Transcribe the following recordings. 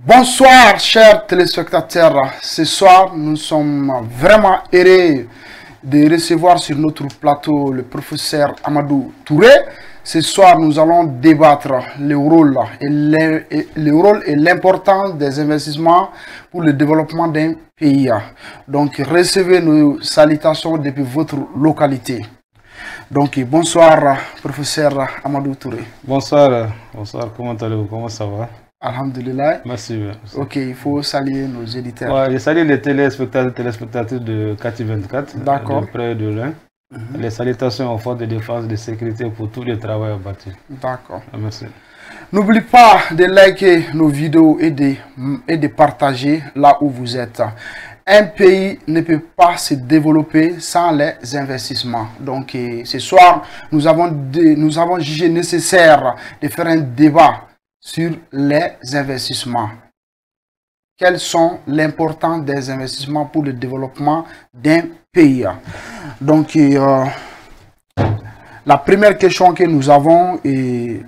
Bonsoir chers téléspectateurs, ce soir nous sommes vraiment heureux de recevoir sur notre plateau le professeur Amadou Touré. Ce soir nous allons débattre le rôle et l'importance des investissements pour le développement d'un pays. Donc recevez nos salutations depuis votre localité. Donc bonsoir professeur Amadou Touré. Bonsoir, comment allez-vous, comment ça va? Alhamdulillah. Merci. Ok, il faut saluer nos éditeurs. Ouais, je salue les téléspectateurs de Kati 24, D'accord. de près et de loin. Les salutations aux forces de défense et de sécurité pour tous les travailleurs bâtis. D'accord. Merci. N'oubliez pas de liker nos vidéos et de partager là où vous êtes. Un pays ne peut pas se développer sans les investissements. Donc ce soir, nous avons jugé nécessaire de faire un débat sur les investissements. Quels sont l'importance des investissements pour le développement d'un pays? Donc, la première question que nous avons est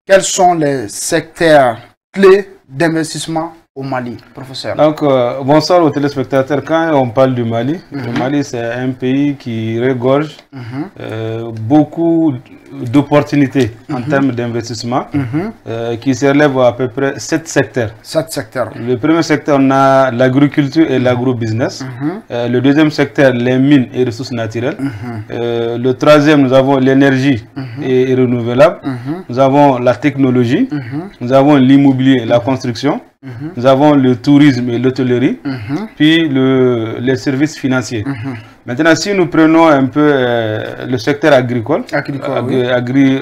quels sont les secteurs clés d'investissement au Mali, professeur? Donc, bonsoir aux téléspectateurs. Quand on parle du Mali, le Mali c'est un pays qui regorge beaucoup d'opportunités en termes d'investissement, qui s'élève à peu près 7 secteurs. 7 secteurs. Le premier secteur, on a l'agriculture et l'agro-business. Le deuxième secteur, les mines et ressources naturelles. Le troisième, nous avons l'énergie et renouvelable. Nous avons la technologie. Nous avons l'immobilier et la construction. Nous avons le tourisme et l'hôtellerie, puis les services financiers. Maintenant, si nous prenons un peu le secteur agricole,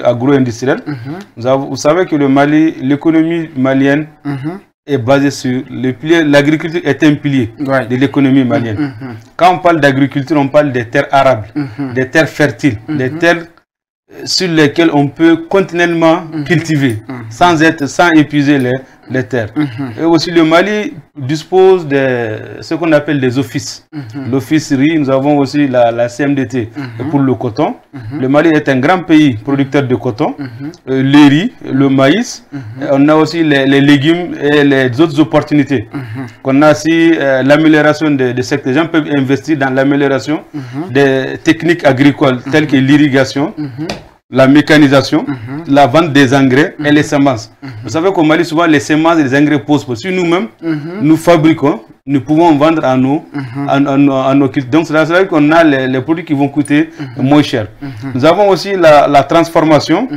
agro-industriel, vous savez que le Mali, l'économie malienne est basée sur le pilier. L'agriculture est un pilier de l'économie malienne. Quand on parle d'agriculture, on parle des terres arables, des terres fertiles, des terres sur lesquelles on peut continuellement cultiver sans épuiser les terres. Et aussi le Mali dispose de ce qu'on appelle des offices. L'office riz, nous avons aussi la CMDT pour le coton. Le Mali est un grand pays producteur de coton, le riz, le maïs. On a aussi les légumes et les autres opportunités. On a aussi l'amélioration des secteurs. Les gens peuvent investir dans l'amélioration des techniques agricoles telles que l'irrigation, la mécanisation, la vente des engrais et les semences. Vous savez qu'au Mali, souvent, les semences et les engrais posent. Si nous-mêmes, nous fabriquons, nous pouvons vendre à nos cultures. Donc, c'est vrai qu'on a les produits qui vont coûter moins cher. Nous avons aussi la transformation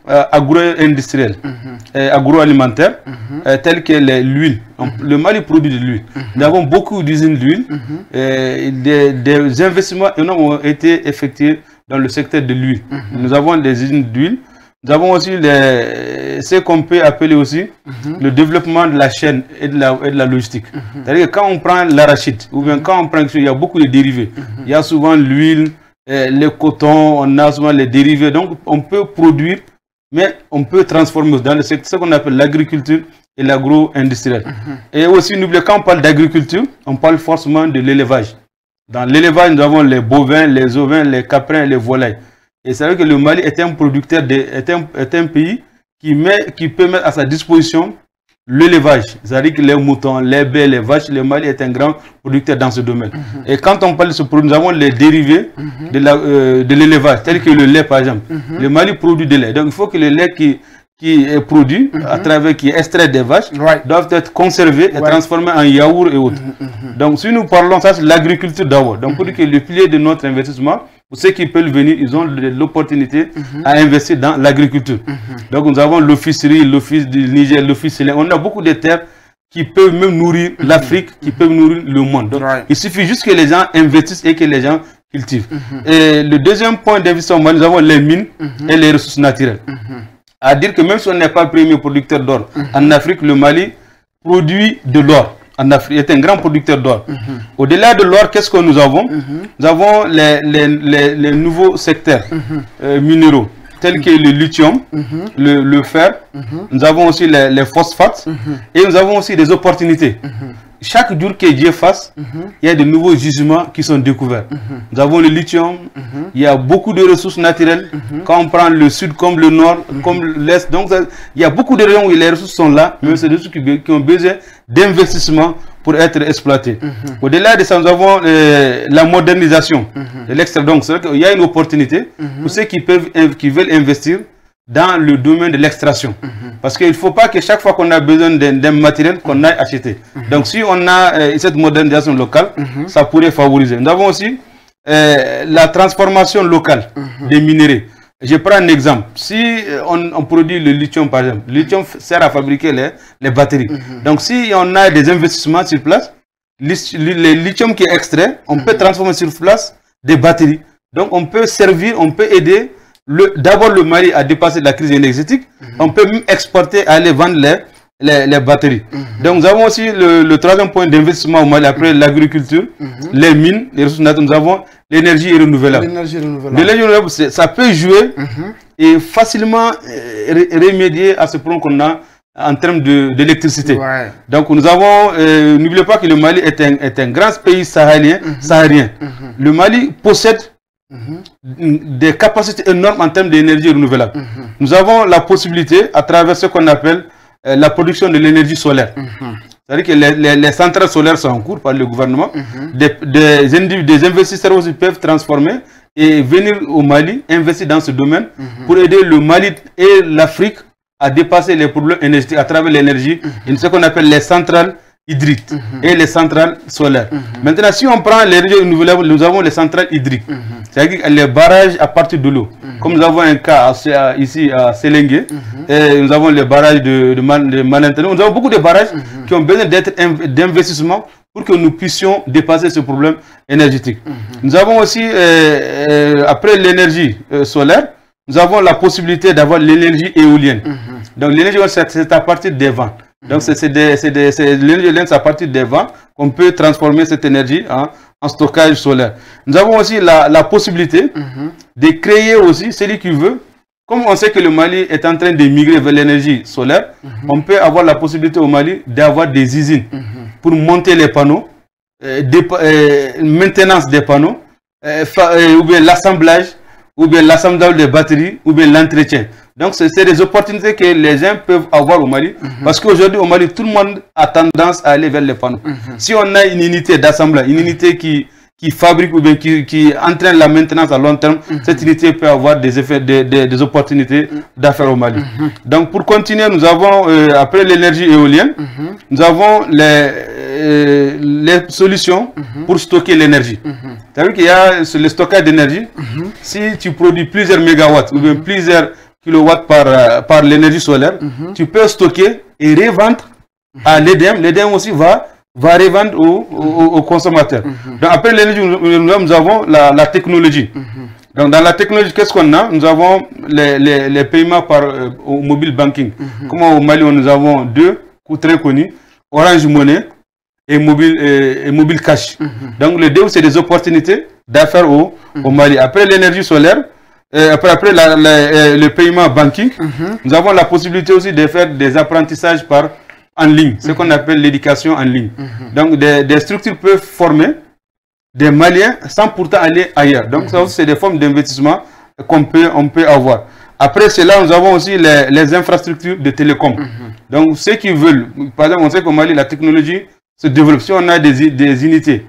agro-industrielle et agroalimentaire, telle que l'huile. Le Mali produit de l'huile. Nous avons beaucoup d'usines d'huile. Des investissements énormes ont été effectués dans le secteur de l'huile. Nous avons des usines d'huile. Nous avons aussi ce qu'on peut appeler aussi le développement de la chaîne et de la logistique. C'est-à-dire que quand on prend l'arachide, ou bien quand on prend, il y a beaucoup de dérivés. Il y a souvent l'huile, le coton, on a souvent les dérivés. Donc on peut produire, mais on peut transformer dans le secteur, ce qu'on appelle l'agriculture et l'agro-industriel. Et aussi, n'oubliez, quand on parle d'agriculture, on parle forcément de l'élevage. Dans l'élevage, nous avons les bovins, les ovins, les caprins, les volailles. Et c'est vrai que le Mali est un producteur, est un pays qui peut mettre à sa disposition l'élevage. C'est-à-dire que les moutons, les baies, les vaches, le Mali est un grand producteur dans ce domaine. Et quand on parle de ce produit, nous avons les dérivés de l'élevage, tels que le lait par exemple. Le Mali produit du lait. Donc il faut que le lait qui est produit, qui est extrait des vaches, doivent être conservés et transformés en yaourt et autres. Donc si nous parlons, ça c'est l'agriculture d'abord. Donc pour dire que le pilier de notre investissement, pour ceux qui peuvent venir, ils ont l'opportunité à investir dans l'agriculture. Donc nous avons l'office riz, l'office du Niger, l'office Célène. On a beaucoup de terres qui peuvent même nourrir l'Afrique, qui peuvent nourrir le monde. Donc il suffit juste que les gens investissent et que les gens cultivent. Et le deuxième point d'investissement, nous avons les mines et les ressources naturelles. À dire que même si on n'est pas premier producteur d'or, en Afrique, le Mali produit de l'or. En Afrique, est un grand producteur d'or. Au-delà de l'or, qu'est-ce que nous avons? Nous avons les nouveaux secteurs minéraux, tels que le lithium, le fer. Nous avons aussi les phosphates et nous avons aussi des opportunités. chaque jour que Dieu fasse, il y a de nouveaux gisements qui sont découverts. Nous avons le lithium, il y a beaucoup de ressources naturelles. Quand on prend le sud comme le nord, comme l'est, donc il y a beaucoup de régions où les ressources sont là, mais c'est des ressources qui ont besoin d'investissement pour être exploitées. Au-delà de ça, nous avons la modernisation de l'extérieur. Donc, c'est vrai qu'il y a une opportunité pour ceux qui veulent investir dans le domaine de l'extraction. Parce qu'il ne faut pas que chaque fois qu'on a besoin d'un matériel, qu'on aille acheter. Donc si on a cette modernisation locale, ça pourrait favoriser. Nous avons aussi la transformation locale des minéraux. Je prends un exemple. Si on produit le lithium, par exemple, le lithium sert à fabriquer les batteries. Donc si on a des investissements sur place, le lithium qui est extrait, on peut transformer sur place des batteries. Donc on peut servir, on peut aider d'abord le Mali à dépasser la crise énergétique, on peut même exporter, aller vendre les batteries. Donc nous avons aussi le troisième point d'investissement au Mali, après l'agriculture, les mines, les ressources naturelles, nous avons l'énergie renouvelable. L'énergie renouvelable, ça peut jouer et facilement remédier à ce problème qu'on a en termes d'électricité. Donc nous avons, n'oubliez pas que le Mali est un grand pays sahélien. Le Mali possède des capacités énormes en termes d'énergie renouvelable. Nous avons la possibilité, à travers ce qu'on appelle la production de l'énergie solaire. C'est-à-dire que les centrales solaires sont en cours par le gouvernement. Des investisseurs aussi peuvent transformer et venir au Mali, investir dans ce domaine pour aider le Mali et l'Afrique à dépasser les problèmes énergétiques à travers l'énergie, ce qu'on appelle les centrales hydriques et les centrales solaires. Maintenant, si on prend l'énergie renouvelable, nous avons les centrales hydriques, c'est-à-dire les barrages à partir de l'eau. Comme nous avons un cas ici à Sélengue, et nous avons les barrages de Malentano. Nous avons beaucoup de barrages qui ont besoin d'investissement pour que nous puissions dépasser ce problème énergétique. Nous avons aussi, après l'énergie solaire, nous avons la possibilité d'avoir l'énergie éolienne. Donc l'énergie éolienne, c'est à partir des vents. Donc l'énergie éolienne, c'est à partir des vents qu'on peut transformer cette énergie en stockage solaire. Nous avons aussi la possibilité de créer aussi, celui qui veut, comme on sait que le Mali est en train de migrer vers l'énergie solaire, on peut avoir la possibilité au Mali d'avoir des usines pour monter les panneaux, maintenance des panneaux, ou bien l'assemblage, ou bien l'assemblage des batteries, ou bien l'entretien. Donc, c'est des opportunités que les gens peuvent avoir au Mali. Parce qu'aujourd'hui, au Mali, tout le monde a tendance à aller vers les panneaux. Si on a une unité d'assemblage, une unité qui fabrique ou bien qui entraîne la maintenance à long terme, cette unité peut avoir des effets, des opportunités d'affaires au Mali. Donc, pour continuer, nous avons, après l'énergie éolienne, nous avons les solutions pour stocker l'énergie. C'est-à-dire qu'il y a le stockage d'énergie. Si tu produis plusieurs mégawatts ou bien plusieurs kilowatts par l'énergie solaire, tu peux stocker et revendre à l'EDM. L'EDM aussi va revendre aux consommateurs. Donc après l'énergie, nous avons la technologie. Donc dans la technologie, qu'est-ce qu'on a? Nous avons les paiements au mobile banking. Comme au Mali, nous avons deux très connus, Orange Money et mobile cash. Donc les deux, c'est des opportunités d'affaires au Mali. Après l'énergie solaire, après le paiement banking, nous avons la possibilité aussi de faire des apprentissages en ligne, ce qu'on appelle l'éducation en ligne. Donc des structures peuvent former des Maliens sans pourtant aller ailleurs. Donc ça aussi, c'est des formes d'investissement on peut avoir. Après cela, nous avons aussi les infrastructures de télécom. Donc ceux qui veulent, par exemple, on sait qu'au Mali, la technologie se développe. Si on a des unités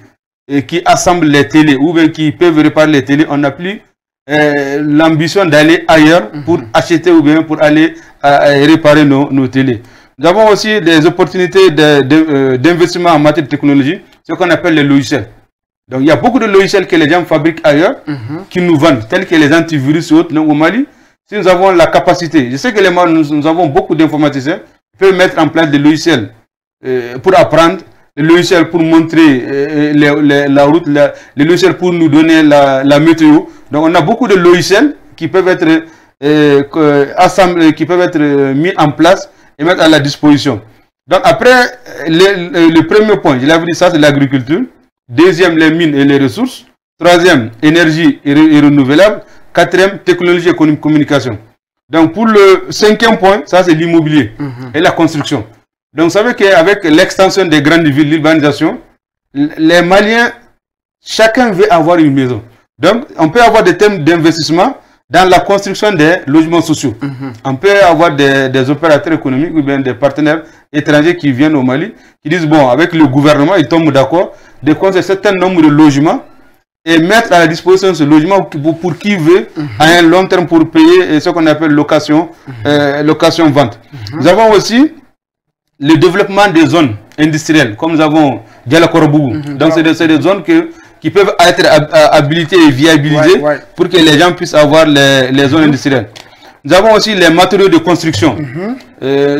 qui assemblent les télés ou bien qui peuvent réparer les télés, on n'a plus l'ambition d'aller ailleurs pour acheter ou bien pour aller réparer nos télés. Nous avons aussi des opportunités d'investissement en matière de technologie, ce qu'on appelle les logiciels. Donc il y a beaucoup de logiciels que les gens fabriquent ailleurs, qui nous vendent, tels que les antivirus et autres. Donc au Mali, si nous avons la capacité, je sais que nous avons beaucoup d'informaticiens qui peuvent mettre en place des logiciels pour apprendre, les logiciels pour montrer la route, les logiciels pour nous donner la météo. Donc on a beaucoup de logiciels qui peuvent être assemblés, qui peuvent être mis en place et mettre à la disposition. Donc après, le premier point, je l'avais dit, ça c'est l'agriculture. Deuxième, les mines et les ressources. Troisième, énergie et renouvelable. Quatrième, technologie et communication. Donc pour le cinquième point, ça c'est l'immobilier et la construction. Donc vous savez qu'avec l'extension des grandes villes, l'urbanisation, les Maliens, chacun veut avoir une maison. Donc on peut avoir des thèmes d'investissement dans la construction des logements sociaux. On peut avoir des opérateurs économiques ou bien des partenaires étrangers qui viennent au Mali, qui disent, bon, avec le gouvernement, ils tombent d'accord de construire un certain nombre de logements et mettre à la disposition ce logement pour qui veut, à un long terme, pour payer ce qu'on appelle location-vente. Nous avons aussi le développement des zones industrielles, comme nous avons Dialakorbougou. Donc c'est des zones qui peuvent être habilitées et viabilisées pour que les gens puissent avoir les zones industrielles. Nous avons aussi les matériaux de construction.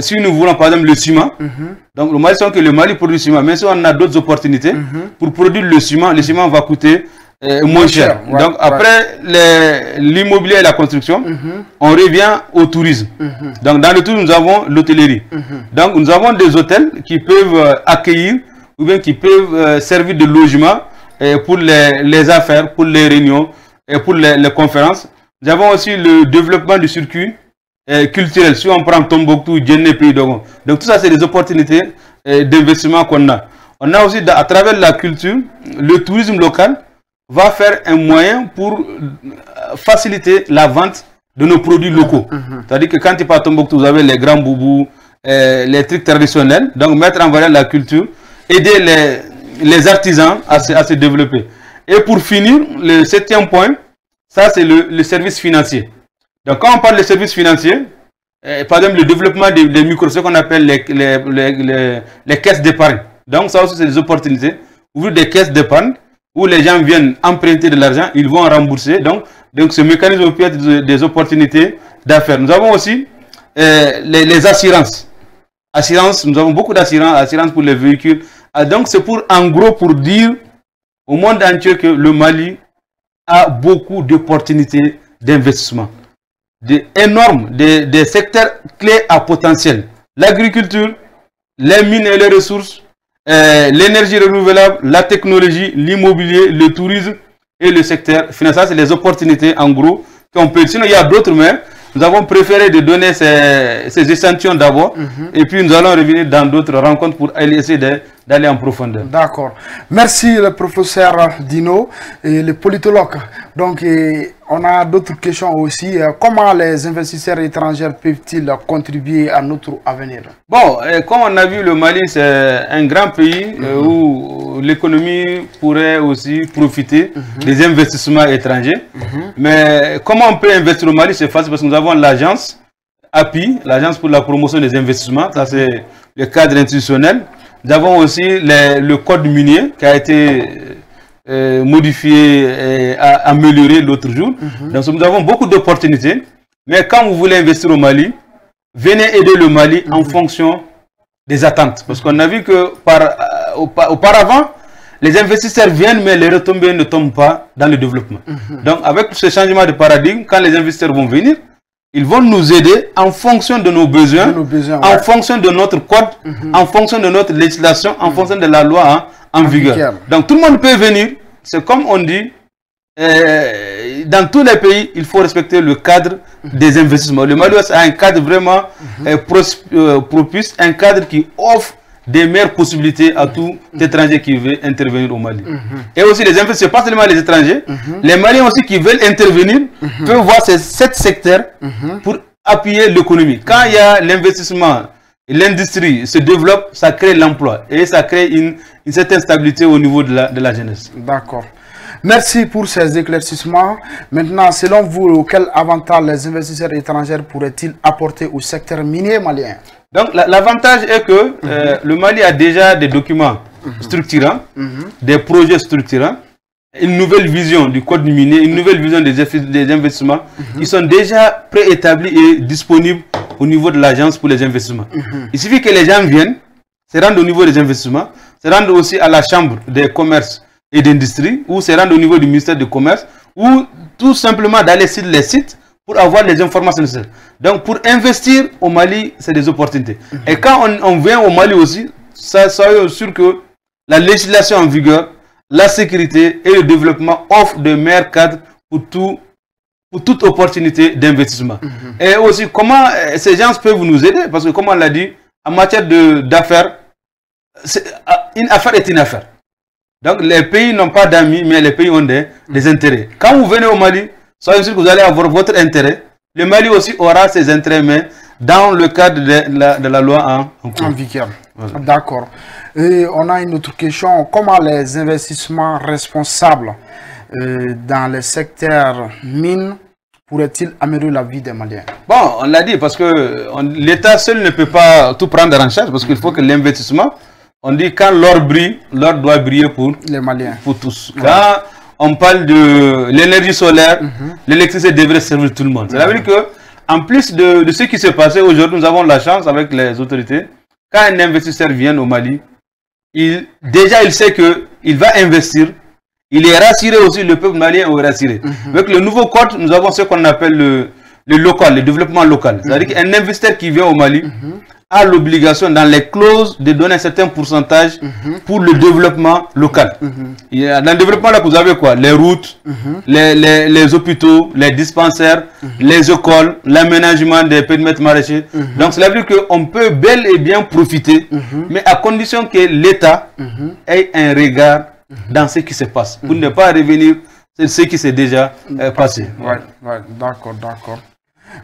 Si nous voulons par exemple le ciment, donc le Mali, que le Mali produit le ciment, mais si on a d'autres opportunités pour produire le ciment va coûter moins cher. Donc après l'immobilier et la construction, on revient au tourisme. Donc dans le tourisme, nous avons l'hôtellerie. Donc nous avons des hôtels qui peuvent accueillir ou bien qui peuvent servir de logement pour les affaires, pour les réunions et pour les conférences. Nous avons aussi le développement du circuit culturel. Si on prend Tombouctou, Djenné, Pays Dogon. Donc tout ça, c'est des opportunités d'investissement qu'on a. On a aussi, à travers la culture, le tourisme local va faire un moyen pour faciliter la vente de nos produits locaux. C'est-à-dire que quand tu pars à Tombouctou, vous avez les grands boubous, les trucs traditionnels. Donc mettre en valeur la culture, aider les artisans à se développer. Et pour finir, le 7e point, ça c'est le service financier. Donc quand on parle de services financiers, par exemple le développement des micros, ce qu'on appelle les caisses d'épargne. Donc ça aussi c'est des opportunités. Ouvrir des caisses d'épargne où les gens viennent emprunter de l'argent, ils vont rembourser. Donc ce mécanisme peut être des opportunités d'affaires. Nous avons aussi les assurances. Nous avons beaucoup d'assurances pour les véhicules. Donc c'est en gros pour dire au monde entier que le Mali a beaucoup d'opportunités d'investissement. Énormes, des secteurs clés à potentiel. L'agriculture, les mines et les ressources, l'énergie renouvelable, la technologie, l'immobilier, le tourisme et le secteur financier. C'est les opportunités en gros qu'on peut. Sinon il y a d'autres, mais nous avons préféré de donner ces échantillons d'abord et puis nous allons revenir dans d'autres rencontres pour essayer d'aller en profondeur. D'accord. Merci le professeur Dino et le politologue. Donc on a d'autres questions aussi. Comment les investisseurs étrangers peuvent-ils contribuer à notre avenir? Bon, comme on a vu, le Mali c'est un grand pays où l'économie pourrait aussi profiter des investissements étrangers. Mais comment on peut investir au Mali? C'est facile parce que nous avons l'agence API, l'agence pour la promotion des investissements. Ça c'est le cadre institutionnel. Nous avons aussi le code minier qui a été modifié et amélioré l'autre jour. Donc nous avons beaucoup d'opportunités. Mais quand vous voulez investir au Mali, venez aider le Mali en fonction des attentes. Parce qu'on a vu que auparavant, les investisseurs viennent, mais les retombées ne tombent pas dans le développement. Donc avec ce changement de paradigme, quand les investisseurs vont venir, ils vont nous aider en fonction de nos besoins, en fonction de notre code, en fonction de notre législation, en fonction de la loi en vigueur. Donc tout le monde peut venir. C'est comme on dit, dans tous les pays, il faut respecter le cadre des investissements. Le Mali a un cadre vraiment propice, un cadre qui offre des meilleures possibilités à tout étranger qui veut intervenir au Mali. Et aussi les investisseurs, pas seulement les étrangers, les Maliens aussi qui veulent intervenir peuvent voir ces 7 secteurs pour appuyer l'économie. Quand il y a l'investissement, l'industrie se développe, ça crée l'emploi et ça crée une certaine stabilité au niveau de la jeunesse. D'accord. Merci pour ces éclaircissements. Maintenant, selon vous, quel avantage les investisseurs étrangers pourraient-ils apporter au secteur minier malien? Donc l'avantage est que le Mali a déjà des documents structurants, des projets structurants, une nouvelle vision du code minier, une nouvelle vision des investissements qui sont déjà préétablis et disponibles au niveau de l'agence pour les investissements. Il suffit que les gens viennent, se rendent au niveau des investissements, se rendent aussi à la chambre des commerces et d'industrie, ou se rendent au niveau du ministère du commerce, ou tout simplement d'aller sur les sites pour avoir les informations nécessaires. Donc pour investir au Mali, c'est des opportunités. Et quand on vient au Mali aussi, soyez sûr que la législation en vigueur, la sécurité et le développement offrent de meilleurs cadres pour toute opportunité d'investissement. Et aussi, comment ces gens peuvent nous aider? Parce que comme on l'a dit, en matière d'affaires, une affaire est une affaire. Donc les pays n'ont pas d'amis, mais les pays ont des intérêts. Quand vous venez au Mali, soyez sûr que vous allez avoir votre intérêt. Le Mali aussi aura ses intérêts, mais dans le cadre de la loi en vigueur. Voilà. D'accord. Et on a une autre question. Comment les investissements responsables dans le secteur mines pourraient-ils améliorer la vie des Maliens? Bon, on l'a dit, parce que l'État seul ne peut pas tout prendre en charge, parce qu'il faut que l'investissement, on dit quand l'or brille, l'or doit briller pour les Maliens. Pour tous. Ouais. Quand on parle de l'énergie solaire, l'électricité devrait servir tout le monde. Ça veut dire que, en plus de ce qui s'est passé aujourd'hui, nous avons la chance avec les autorités. Quand un investisseur vient au Mali, déjà il sait qu'il va investir. Il est rassuré aussi, le peuple malien est rassuré. Avec le nouveau code, nous avons ce qu'on appelle le local, le développement local. C'est-à-dire qu'un investisseur qui vient au Mali a l'obligation dans les clauses de donner un certain pourcentage pour le développement local. Dans le développement là, vous avez quoi? Les routes, les hôpitaux, les dispensaires, les écoles, l'aménagement des périmètres maraîchers. Donc cela veut dire qu'on peut bel et bien profiter, mais à condition que l'État ait un regard dans ce qui se passe, pour ne pas revenir sur ce qui s'est déjà passé. Ouais, d'accord, d'accord.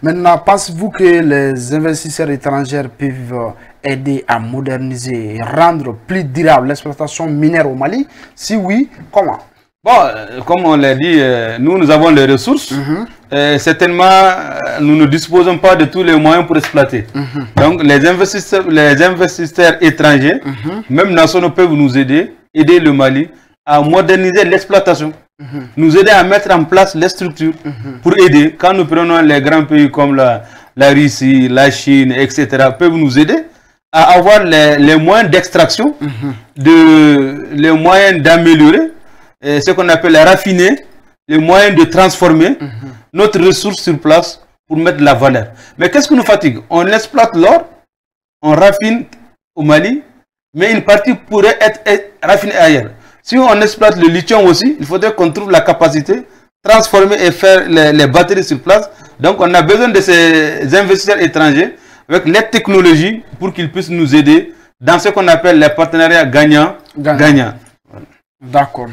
Maintenant, pensez-vous que les investisseurs étrangers peuvent aider à moderniser et rendre plus durable l'exploitation minière au Mali? Si oui, comment? Bon, comme on l'a dit, nous avons les ressources. Certainement, nous ne disposons pas de tous les moyens pour exploiter. Donc, les investisseurs étrangers, même nationaux, peuvent nous aider le Mali à moderniser l'exploitation. Nous aider à mettre en place les structures pour aider. Quand nous prenons les grands pays comme la Russie, la Chine, etc., peuvent nous aider à avoir les moyens d'extraction, les moyens d'améliorer, ce qu'on appelle raffiner, les moyens de transformer notre ressource sur place pour mettre de la valeur. Mais qu'est-ce qui nous fatigue? On exploite l'or, on raffine au Mali, mais une partie pourrait être raffinée ailleurs. Si on exploite le lithium aussi, il faudrait qu'on trouve la capacité, transformer et faire les batteries sur place. Donc on a besoin de ces investisseurs étrangers avec les technologies pour qu'ils puissent nous aider dans ce qu'on appelle les partenariats gagnant-gagnant. D'accord.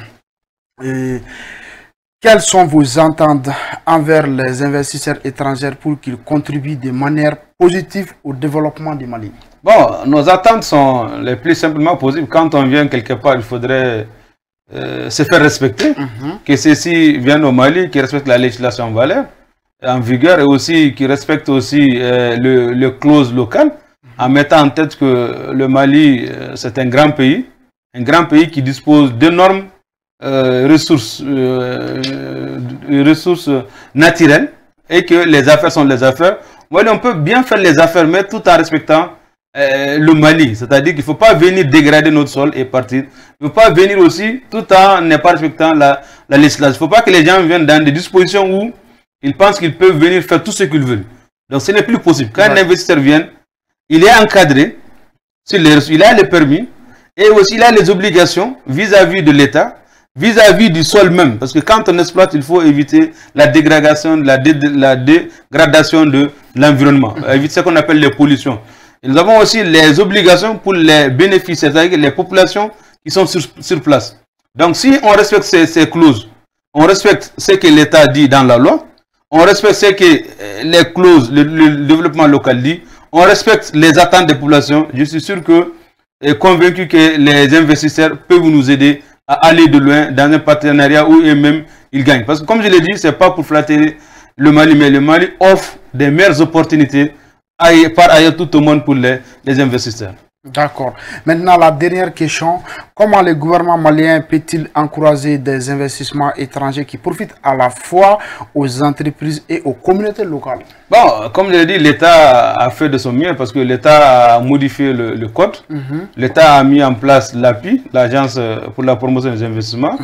Quelles sont vos attentes envers les investisseurs étrangers pour qu'ils contribuent de manière positive au développement du Mali? Bon, nos attentes sont les plus simplement possibles. Quand on vient quelque part, il faudrait se faire respecter, que ceux-ci viennent au Mali, qui respectent la législation en vigueur et aussi qui respectent aussi le clause local, en mettant en tête que le Mali, c'est un grand pays qui dispose d'énormes ressources naturelles et que les affaires sont les affaires. Voilà, on peut bien faire les affaires, mais tout en respectant le Mali, c'est-à-dire qu'il ne faut pas venir dégrader notre sol et partir. Il ne faut pas venir aussi tout en ne pas respectant la législation. Il ne faut pas que les gens viennent dans des dispositions où ils pensent qu'ils peuvent venir faire tout ce qu'ils veulent. Donc ce n'est plus possible. Quand un investisseur vient, il est encadré, il a les permis et aussi il a les obligations vis-à-vis de l'État, vis-à-vis du sol même. Parce que quand on exploite, il faut éviter la dégradation de l'environnement, éviter ce qu'on appelle les pollutions. Et nous avons aussi les obligations pour les bénéficiaires, c'est-à-dire les populations qui sont sur place. Donc si on respecte ces clauses, on respecte ce que l'État dit dans la loi, on respecte ce que les clauses, le développement local dit, on respecte les attentes des populations, je suis sûr que, et convaincu que les investisseurs peuvent nous aider à aller de loin dans un partenariat où eux-mêmes ils gagnent. Parce que comme je l'ai dit, ce n'est pas pour flatter le Mali, mais le Mali offre des meilleures opportunités par ailleurs tout au monde pour les investisseurs. D'accord. Maintenant, la dernière question. Comment le gouvernement malien peut-il encourager des investissements étrangers qui profitent à la fois aux entreprises et aux communautés locales? Bon, comme je l'ai dit, l'État a fait de son mieux parce que l'État a modifié le code. L'État a mis en place l'API, l'Agence pour la promotion des investissements.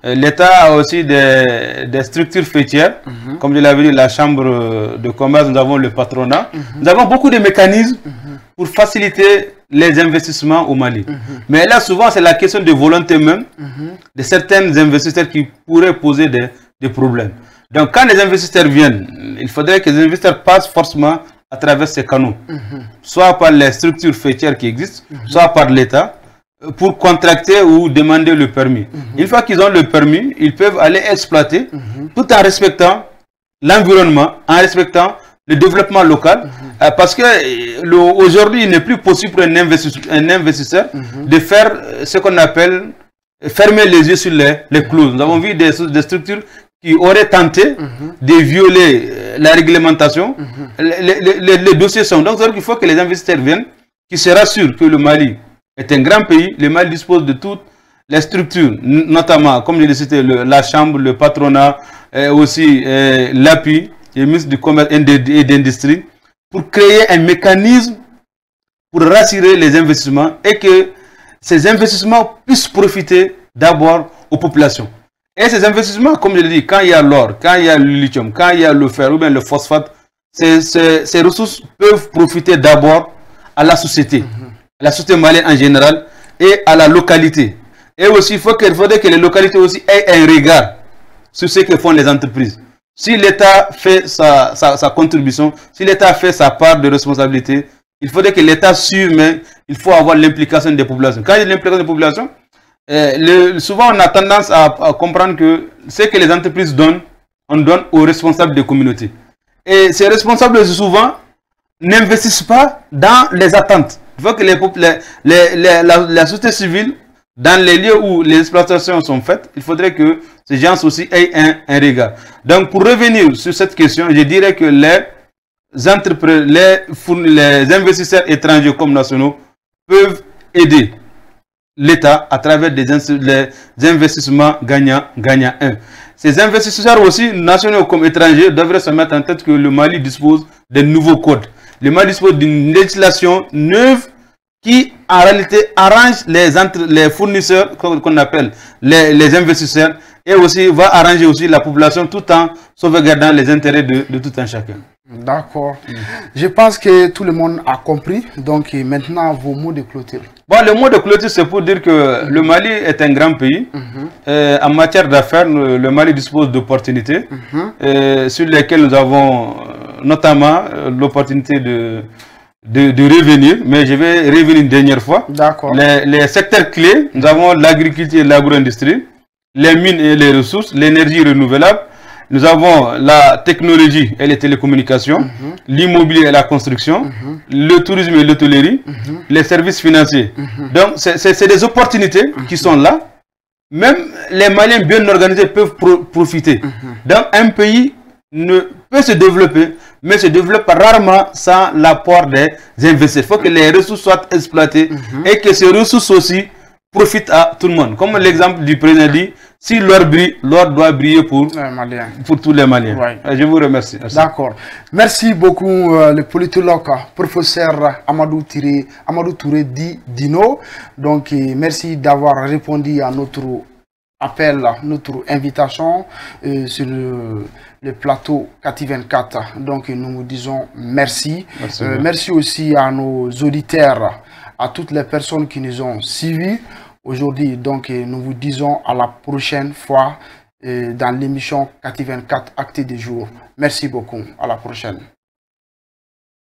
L'État a aussi des structures faîtières. Comme je l'avais dit, la Chambre de commerce, nous avons le patronat. Nous avons beaucoup de mécanismes pour faciliter les investissements au Mali. Mais là, souvent, c'est la question de volonté même de certains investisseurs qui pourraient poser des problèmes. Donc, quand les investisseurs viennent, il faudrait que les investisseurs passent forcément à travers ces canaux, soit par les structures faîtières qui existent, soit par l'État, pour contracter ou demander le permis. Une fois qu'ils ont le permis, ils peuvent aller exploiter tout en respectant l'environnement, en respectant le développement local, parce que aujourd'hui, il n'est plus possible pour un investisseur de faire ce qu'on appelle fermer les yeux sur les clauses. Nous avons vu des structures qui auraient tenté de violer la réglementation. Les dossiers sont donc, il faut que les investisseurs viennent, qui se rassurent que le Mali est un grand pays. Le Mali dispose de toutes les structures, notamment, comme je l'ai cité, la Chambre, le patronat, aussi l'API, le ministre du Commerce et d'Industrie, pour créer un mécanisme pour rassurer les investissements et que ces investissements puissent profiter d'abord aux populations. Et ces investissements, comme je l'ai dit, quand il y a l'or, quand il y a le lithium, quand il y a le fer ou bien le phosphate, ces ressources peuvent profiter d'abord à la société malienne en général et à la localité. Et aussi, il faudrait que les localités aussi aient un regard sur ce que font les entreprises. Si l'État fait sa contribution, si l'État fait sa part de responsabilité, il faudrait que l'État suive, mais il faut avoir l'implication des populations. Quand il y a l'implication des populations, souvent on a tendance à comprendre que ce que les entreprises donnent, on donne aux responsables des communautés. Et ces responsables, souvent, n'investissent pas dans les attentes. Il faut que la société civile, dans les lieux où les exploitations sont faites, il faudrait que ces gens aussi aient un regard. Donc, pour revenir sur cette question, je dirais que les investisseurs étrangers comme nationaux peuvent aider l'État à travers des investissements gagnant-gagnant. Ces investisseurs aussi, nationaux comme étrangers, devraient se mettre en tête que le Mali dispose de nouveaux codes. Le Mali dispose d'une législation neuve qui, en réalité, arrange les fournisseurs, qu'on appelle les investisseurs, et aussi va arranger aussi la population tout en sauvegardant les intérêts de tout un chacun. D'accord. Je pense que tout le monde a compris. Donc maintenant, vos mots de clôture. Bon, le mot de clôture, c'est pour dire que le Mali est un grand pays. En matière d'affaires, le Mali dispose d'opportunités sur lesquelles nous avons notamment l'opportunité de revenir. Mais je vais revenir une dernière fois. D'accord. Les secteurs clés, nous avons l'agriculture et l'agro-industrie, les mines et les ressources, l'énergie renouvelable. Nous avons la technologie et les télécommunications, l'immobilier et la construction, le tourisme et l'hôtellerie, les services financiers. Donc, c'est des opportunités qui sont là. Même les Maliens bien organisés peuvent profiter. Donc, un pays peut se développer, mais se développe rarement sans l'apport des investisseurs. Il faut que les ressources soient exploitées et que ces ressources aussi profitent à tout le monde. Comme l'exemple du président dit, si l'or brille, l'or doit briller pour tous les Maliens. Ouais. Je vous remercie. D'accord. Merci beaucoup, le politologue, professeur Amadou Touré dit Dino. Donc, merci d'avoir répondu à notre appel, notre invitation sur le plateau KT24. Donc, nous vous disons merci. Merci aussi à nos auditeurs, à toutes les personnes qui nous ont suivis aujourd'hui. Donc, nous vous disons à la prochaine fois dans l'émission KT24 Acte du jour. Merci beaucoup. À la prochaine.